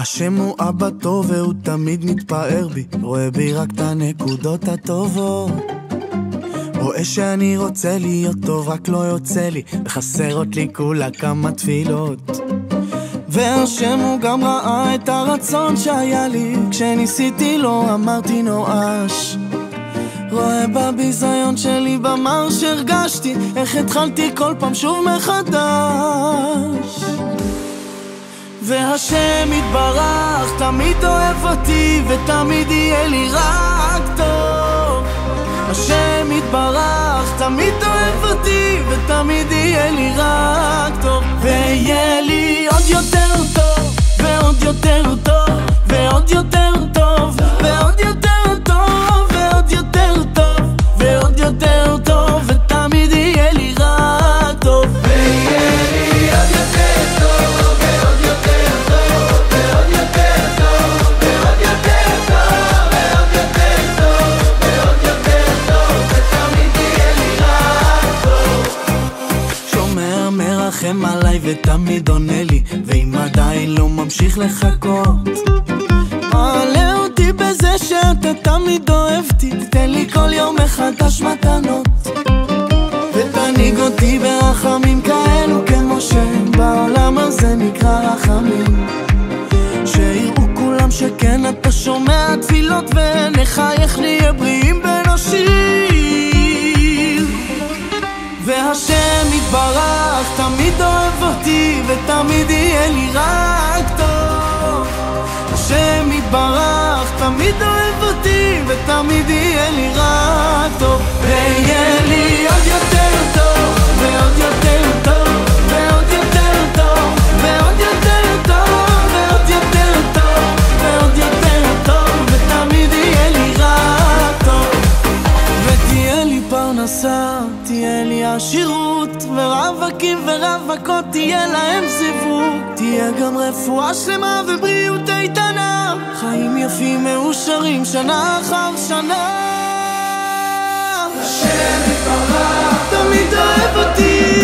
השם הוא אבא טוב והוא תמיד מתפאר בי, רואה בי רק את הנקודות הטובות, רואה שאני רוצה להיות טוב רק לא יוצא לי, וחסרות לי כולה כמה תפילות. והשם הוא גם ראה את הרצון שהיה לי, כשניסיתי לא אמרתי נואש, רואה בביזיון שלי במר שהרגשתי, איך התחלתי כל פעם שוב מחדש. והשם יתברך תמיד אוהב אותי, ותמיד יהיה לי רק טוב. השם יתברך תמיד אוהב אותי, ותמיד יהיה לי רק טוב. ויהיה לי עוד יותר טוב, ועוד יותר טוב, ועוד יותר טוב, ועוד יותר טוב, ועוד יותר טוב, ועוד יותר טוב, ותמיד יהיה לי רק טוב. ויהיה לי עוד יותר טוב, ועוד יותר טוב, ועוד יותר טוב, ועוד יותר טוב, ועוד יותר טוב, ועוד יותר טוב, ותמיד יהיה לי רק טוב. שומר מרחם עליי ותמיד עונה לי, ואם עדיין לא ממשיך לחכות, מעלה אותי בזה שאתה תמיד אוהבתי, תתן לי כל יום מחדש מתנות, ותניג אותי ברחמים כאלו כמו שבעולם הזה נקרא רחמים, שיראו כולם שכן אתה שומע תפילות, ונחייך נהיה בריאים בנושים. והשם יתברך תמיד אוהב אותי, ותמיד יהיה לי רק טוב. השם יתברך תמיד אוהב אותי, ותמיד יהיה לי רק טוב. ויהיה לי עוד יותר טוב, ועוד יותר טוב, ועוד יותר טוב, ועוד יותר טוב, ועוד יותר טוב, ועוד יותר טוב, ותמיד יהיה לי רק טוב. ותהיה לי פרנסה, תהיה לי עשירות, ורווקים ורווקות תהיה להם זיווג, תהיה גם רפואה שלמה ובריאות איתנה, חיים יפים מאושרים שנה אחר שנה. השם יתברך תמיד אוהב אותי,